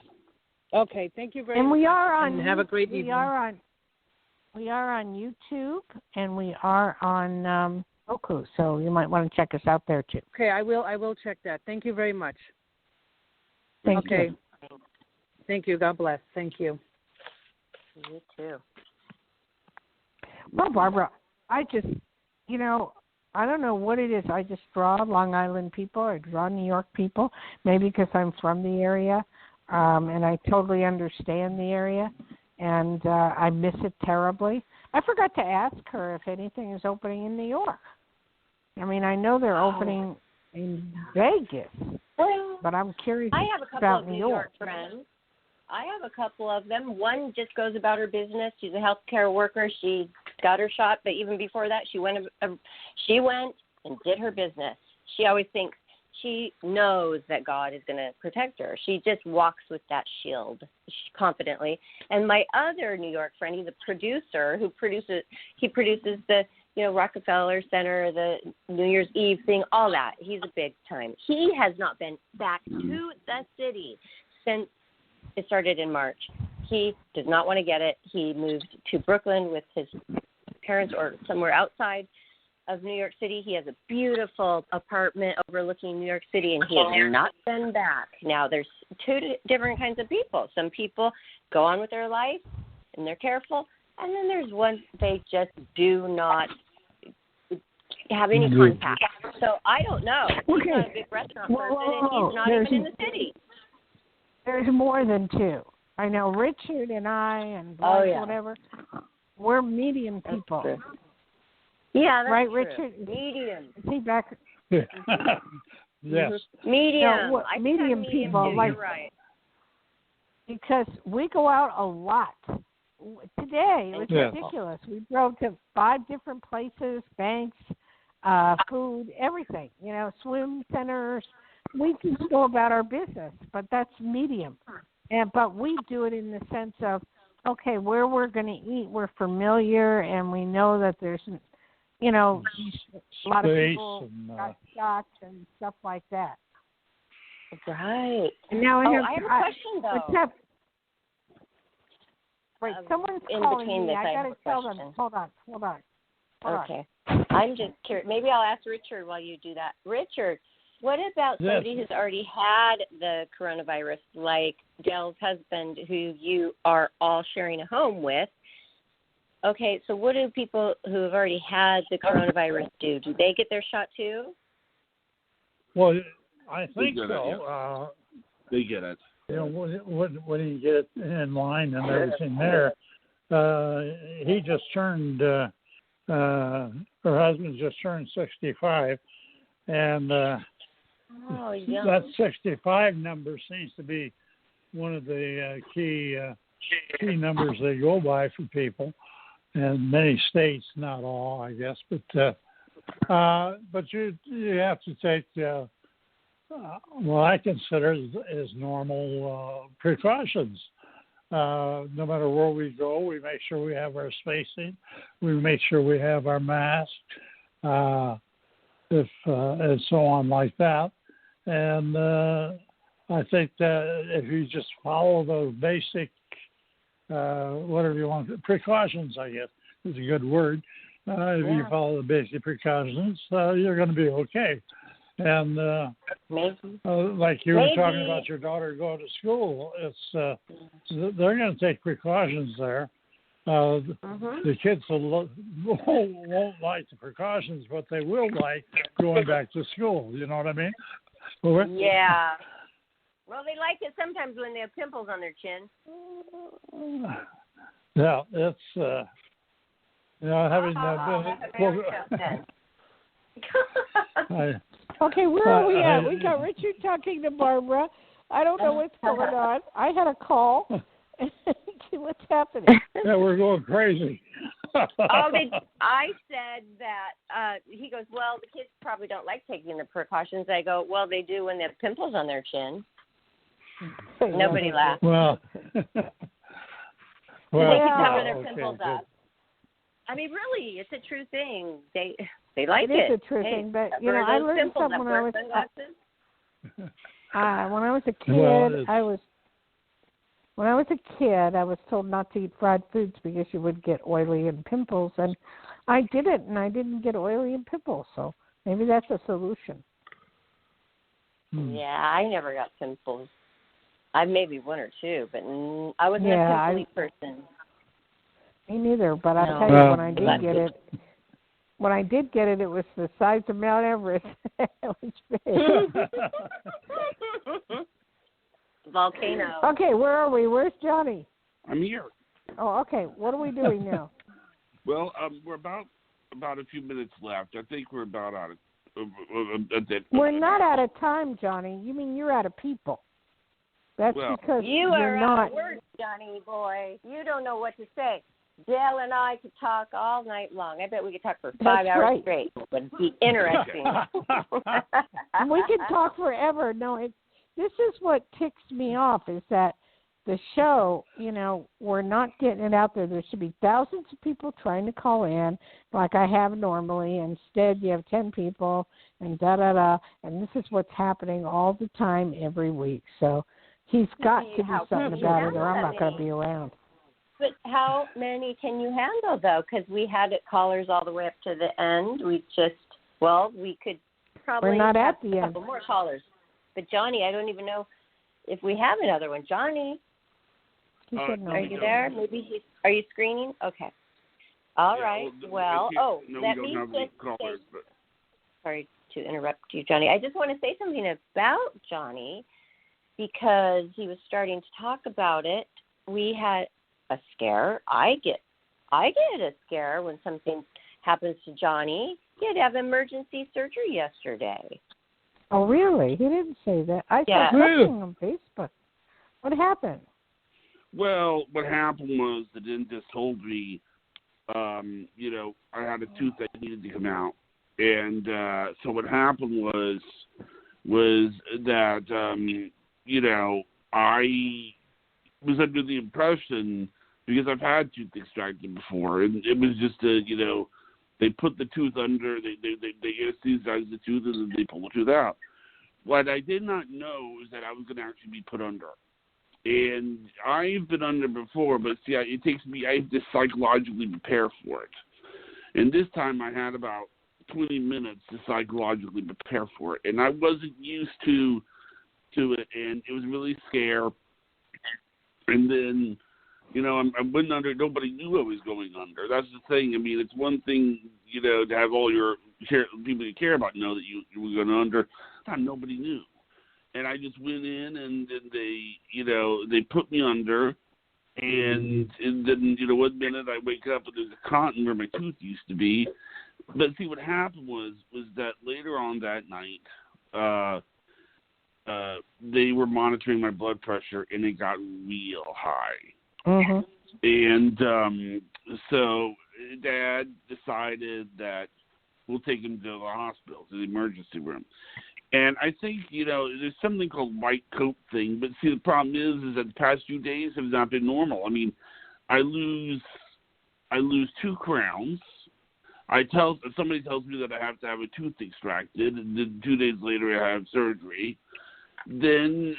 I: Okay, thank you very
C: and
I: much.
C: We are on.
I: And have a great evening.
C: We are on YouTube, and we are on Roku, so you might want to check us out there too.
I: Okay, I will check that. Thank you very much.
C: Thank you.
I: Thank you. God bless. Thank you.
E: You too.
C: Well, Barbara, I just, I don't know what it is. I just draw Long Island people. I draw New York people. Maybe because I'm from the area, and I totally understand the area, and I miss it terribly. I forgot to ask her if anything is opening in New York. I mean, I know they're opening in Vegas, but I'm curious
E: I have a couple
C: about
E: of New York friends. I have a couple of them. One just goes about her business. She's a healthcare worker. She got her shot, but even before that, she went and did her business. She always thinks she knows that God is going to protect her. She just walks with that shield confidently. And my other New York friend, he's a producer who produces the Rockefeller Center, the New Year's Eve thing, all that. He's a big time. He has not been back to the city since it started in March. He does not want to get it. He moved to Brooklyn with his parents or somewhere outside of New York City. He has a beautiful apartment overlooking New York City, and he has not been back. Now, there's two different kinds of people. Some people go on with their life, and they're careful, and then there's one they just do not have any contact. So I don't know. He's not a big restaurant person, and he's not even in the city.
C: There's more than two. I know Richard and I and whatever, we're medium people.
E: Yeah, that's
C: right,
E: true.
C: Richard?
E: Medium.
C: Is he back?
D: Yes.
E: Medium.
C: No, medium people.
E: Too.
C: Like,
E: you're right.
C: Because we go out a lot. Today, it was ridiculous. We drove to 5 different places, banks, food, everything, swim centers. We just go about our business, but that's medium. But we do it in the sense of, okay, where we're going to eat, we're familiar, and we know that there's, a lot of people got shots and stuff like that.
E: Right.
C: And now I have
E: a question, though.
C: What's up? Wait, someone's calling me. I got to tell them. Hold on.
E: Okay. I'm just curious. Maybe I'll ask Richard while you do that. Richard, what about somebody who's already had the coronavirus, like Dale's husband, who you are all sharing a home with? Okay, so what do people who have already had the coronavirus do? Do they get their shot too?
D: Well, I think so.
B: They get it.
D: When you get it in line and everything there, he just turned, her husband just turned 65, and that 65 number seems to be one of the key numbers they go by for people, in many states, not all, I guess, but you have to take what I consider as normal precautions. No matter where we go, we make sure we have our spacing, we make sure we have our mask, and so on like that. And I think that if you just follow those basic, whatever you want, precautions, I guess is a good word. If you follow the basic precautions, you're going to be okay. And like you were talking about your daughter going to school, it's they're going to take precautions there. The kids won't like the precautions, but they will like going back to school. You know what I mean?
E: Yeah. Well, they like it sometimes when they have pimples on their chin.
D: Yeah, it's having
C: Okay, where are we at? We got Richard talking to Barbara. I don't know what's going on. I had a call. What's happening?
D: Yeah, we're going crazy.
E: I said that, he goes, well, the kids probably don't like taking the precautions. I go, well, they do when they have pimples on their chin. Nobody laughed.
D: Well,
E: they can cover their pimples up. I mean, really, it's a true thing. They like it.
C: It is a true thing, but I learned something when I was a kid. When I was a kid, I was told not to eat fried foods because you would get oily and pimples, and I did it, and I didn't get oily and pimples. So maybe that's a solution.
E: Yeah, I never got pimples. I maybe one or two, but I wasn't a pimple person.
C: Me neither, but I'll tell you when I did get it. when I did get it, it was the size of Mount Everest. It was big.
E: Volcano.
C: Okay, where are we? Where's Johnny?
B: I'm here.
C: Oh, okay. What are we doing now?
B: Well, we're about a few minutes left. I think we're about out of.
C: We're not out of time, Johnny. You mean you're out of people? That's because
E: you
C: you're
E: are
C: not.
E: out of words, Johnny boy. You don't know what to say. Dale and I could talk all night long. I bet we could talk for 5 hours straight. It would be interesting.
C: We could talk forever. No, this is what ticks me off is that the show, we're not getting it out there. There should be thousands of people trying to call in like I have normally. Instead, you have 10 people and da-da-da. And this is what's happening all the time every week. So he's got to do something about it or I'm not going to be around.
E: But how many can you handle, though? Because we had callers all the way up to the end. We could probably
C: we're not
E: have
C: at the
E: a couple more callers. But, Johnny, I don't even know if we have another one. Johnny? Are you there? Are you screening? Okay. All right. Well, let me just say, sorry to interrupt you, Johnny. I just want to say something about Johnny because he was starting to talk about it. We had a scare. I get a scare when something happens to Johnny. He had to have emergency surgery yesterday.
C: Oh, really? He didn't say that. I saw something on Facebook. What happened?
B: Well, what happened was the dentist told me, I had a tooth that needed to come out. And so what happened was that, I was under the impression, because I've had tooth extracted before, and it was just they put the tooth under, they anesthetize the tooth, and then they pull the tooth out. What I did not know is that I was going to actually be put under. And I've been under before, but see, I have to psychologically prepare for it. And this time I had about 20 minutes to psychologically prepare for it. And I wasn't used to it, and it was really scary. And then, I went under. Nobody knew I was going under. That's the thing. I mean, it's one thing, to have all your people you care about know that you were going under. Nobody knew. And I just went in, and then they put me under, and then, 1 minute I wake up and there's a cotton where my tooth used to be. But see, what happened was that later on that night, they were monitoring my blood pressure, and it got real high.
C: Mm-hmm.
B: And so Dad decided that we'll take him to the hospital, to the emergency room. And I think, there's something called white coat thing. But see, the problem is that the past few days have not been normal. I mean, I lose 2 crowns. Somebody tells me that I have to have a tooth extracted, and then 2 days later I have surgery. Then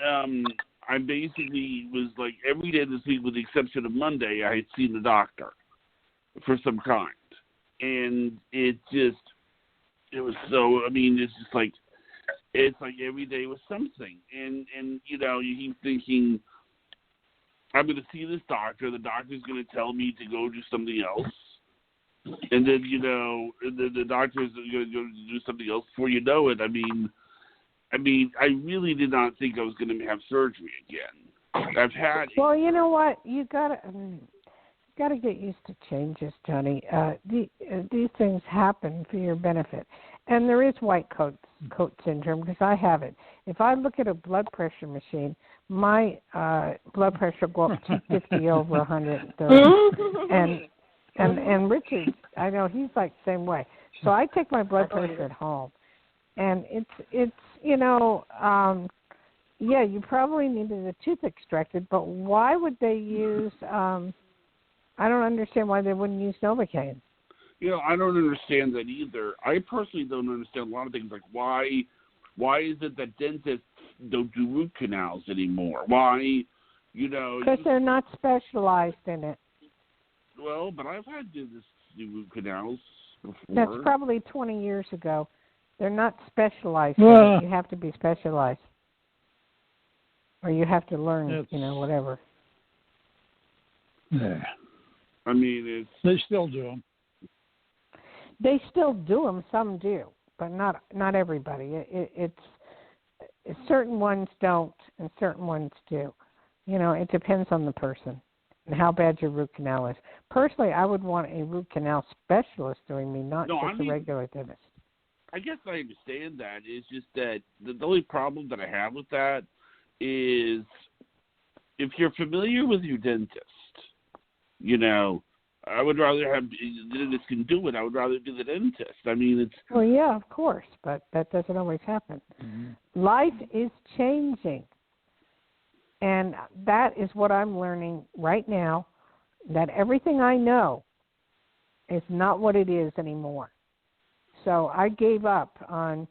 B: I basically was like every day this week, with the exception of Monday, I had seen the doctor for some kind. And it's just every day was something. And you keep thinking, I'm going to see this doctor. The doctor's going to tell me to go do something else. And then, the doctor's going to go do something else before you know it. I mean, I really did not think I was going to have surgery again. I've had it.
C: Well, you know what? You got to get used to changes, Johnny. These things happen for your benefit. And there is white coat syndrome because I have it. If I look at a blood pressure machine, my blood pressure will go up to 50 over 130. And Richard, I know he's like the same way. So I take my blood pressure at home. And it's you probably needed a tooth extracted, but why would they use, I don't understand why they wouldn't use Novocaine.
B: I don't understand that either. I personally don't understand a lot of things, like why is it that dentists don't do root canals anymore? Why,
C: Because they're not specialized in it.
B: Well, but I've had to do root canals before.
C: That's probably 20 years ago. They're not specialized in it. You have to be specialized. Or you have to learn, whatever.
D: Yeah.
B: I mean,
D: they still do them.
C: They still do them. Some do, but not everybody. It's certain ones don't, and certain ones do. It depends on the person and how bad your root canal is. Personally, I would want a root canal specialist doing me, not just a regular dentist.
B: I guess I understand that. It's just that the only problem that I have with that is if you're familiar with your dentist, I would rather have the dentist can do it. I would rather do the dentist. I mean, it's...
C: Well, yeah, of course, but that doesn't always happen. Mm-hmm. Life is changing, and that is what I'm learning right now, that everything I know is not what it is anymore. So I gave up on,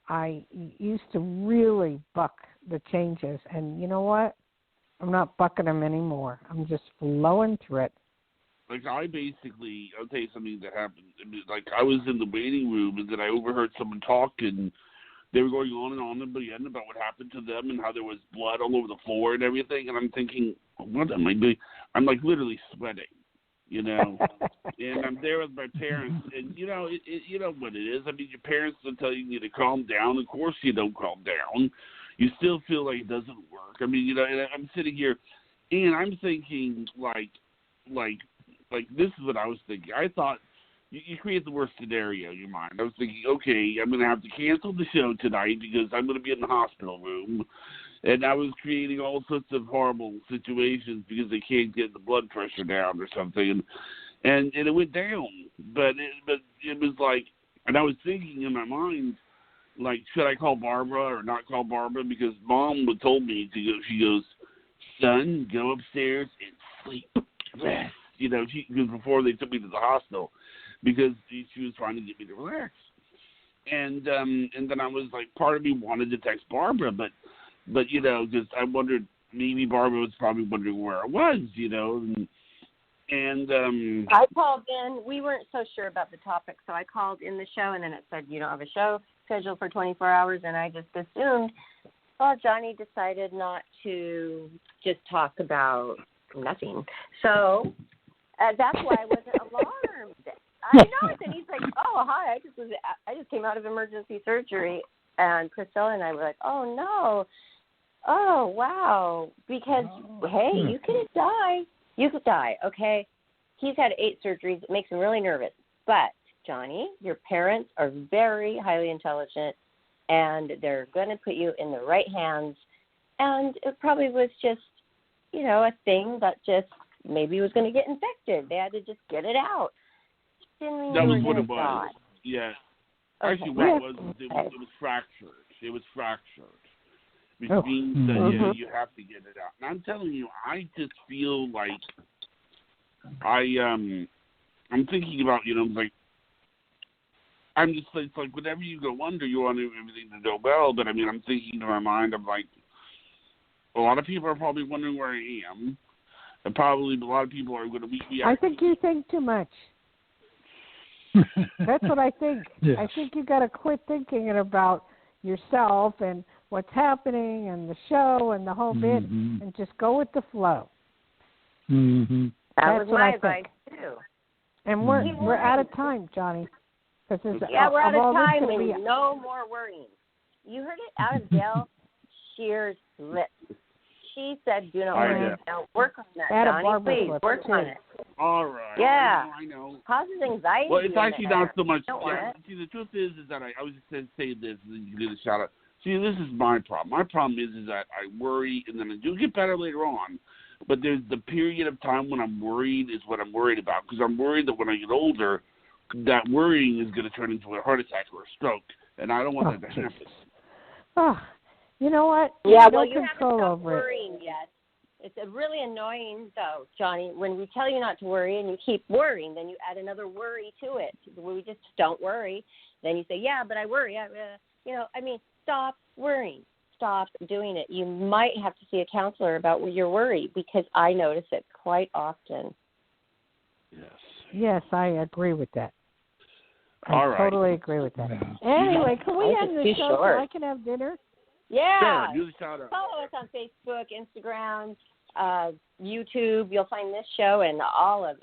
C: I used to really buck the changes, and you know what? I'm not bucking them anymore. I'm just flowing through it.
B: Like, I'll tell you something that happened. Like, I was in the waiting room, and then I overheard someone talk, and they were going on and on at the end about what happened to them and how there was blood all over the floor and everything, and I'm thinking, what am I doing? I'm, like, literally sweating, and I'm there with my parents, and, you know what it is. I mean, your parents will tell you to calm down. Of course you don't calm down. You still feel like it doesn't work. I mean, and I'm sitting here, and I'm thinking, like, this is what I was thinking. I thought you create the worst scenario in your mind. I was thinking, okay, I'm going to have to cancel the show tonight because I'm going to be in the hospital room. And I was creating all sorts of horrible situations because they can't get the blood pressure down or something. And it went down. But it was like, and I was thinking in my mind, like, should I call Barbara or not call Barbara? Because Mom told me to go. She goes, son, go upstairs and sleep. Rest. Because before they took me to the hospital, because she was trying to get me to relax, and then I was like, part of me wanted to text Barbara, but because I wondered maybe Barbara was probably wondering where I was, and
E: I called in. We weren't so sure about the topic, so I called in the show, and then it said you don't have a show scheduled for 24 hours, and I just assumed, well, Johnny decided not to just talk about nothing, so. That's why I wasn't alarmed. I know it. And he's like, "Oh, hi! I just came out of emergency surgery." And Priscilla and I were like, "Oh no! Oh wow!" Because hey, you could die. You could die. Okay. He's had 8 surgeries. It makes him really nervous. But Johnny, your parents are very highly intelligent, and they're going to put you in the right hands. And it probably was just, a thing that just. Maybe it was going to get infected. They had to just get it out. Didn't
B: that was what it was. Yeah. Actually, what it was fractured. It was fractured. Which means that you have to get it out. And I'm telling you, I just feel like I'm thinking about, like, I'm just it's like whenever you go under, you want everything to go well. But I mean, I'm thinking in my mind, I'm like, a lot of people are probably wondering where I am. And probably a lot of people are going to meet me.
C: I think you think too much. That's what I think. Yes. I think you got to quit thinking about yourself and what's happening and the show and the whole bit, and just go with the flow.
E: Mm-hmm. That was my advice too.
C: And we're out of time, Johnny.
E: We're out of time. And no more worrying. You heard it out of Dayle Schear's lips. She said, "Do not worry. Now work on that, Johnny. Please work on it."
B: All right.
E: Yeah.
B: I know.
E: Causes anxiety.
B: Well, it's actually not so much.
E: See,
B: the truth is that I was just going to say this, and then you can get a shout out. See, this is my problem. My problem is that I worry, and then I do get better later on. But there's the period of time when I'm worried is what I'm worried about, because I'm worried that when I get older, that worrying is going to turn into a heart attack or a stroke, and I don't want that to happen.
C: Oh. You know what?
E: Yeah,
C: well,
E: you haven't stopped worrying yet. It's really annoying, though, Johnny. When we tell you not to worry and you keep worrying, then you add another worry to it. We just don't worry. Then you say, yeah, but I worry. Stop worrying. Stop doing it. You might have to see a counselor about your worry, because I notice it quite often.
C: Yes, I agree with that.
B: All right.
C: Totally agree with that. Anyway, can we end the show so I can have dinner?
E: Yeah.
B: Sure, shout out.
E: Follow us on Facebook, Instagram, YouTube. You'll find this show and all of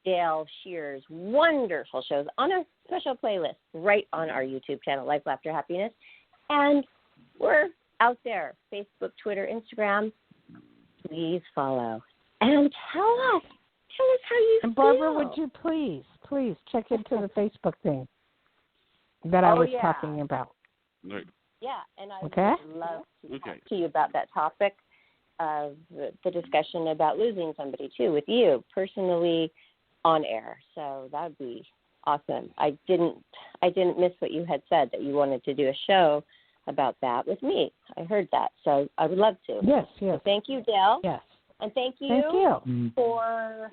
E: Dayle Schear's wonderful shows on a special playlist right on our YouTube channel, Life, Laughter, Happiness. And we're out there, Facebook, Twitter, Instagram. Please follow. And tell us how you
C: and Barbara,
E: feel.
C: would you please check into the Facebook thing that I was talking about.
B: Right.
E: Yeah, and I
C: Okay.
E: would love to talk to you about that topic of the discussion about losing somebody, too, with you personally on air. So that would be awesome. I didn't miss what you had said, that you wanted to do a show about that with me. I heard that, so I would love to.
C: Yes.
E: So thank you, Dayle.
C: Yes.
E: And thank you for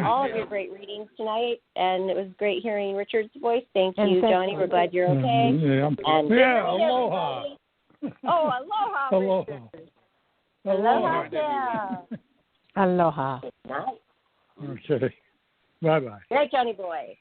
E: all of your great readings tonight. And it was great hearing Richard's voice. Thank you, Johnny. We're glad you're okay. And
D: aloha.
E: Oh, aloha,
D: Aloha.
E: Richard.
D: Aloha.
E: Dayle.
C: Aloha.
E: Good night.
D: Okay. Bye-bye.
E: Good night, Johnny boy.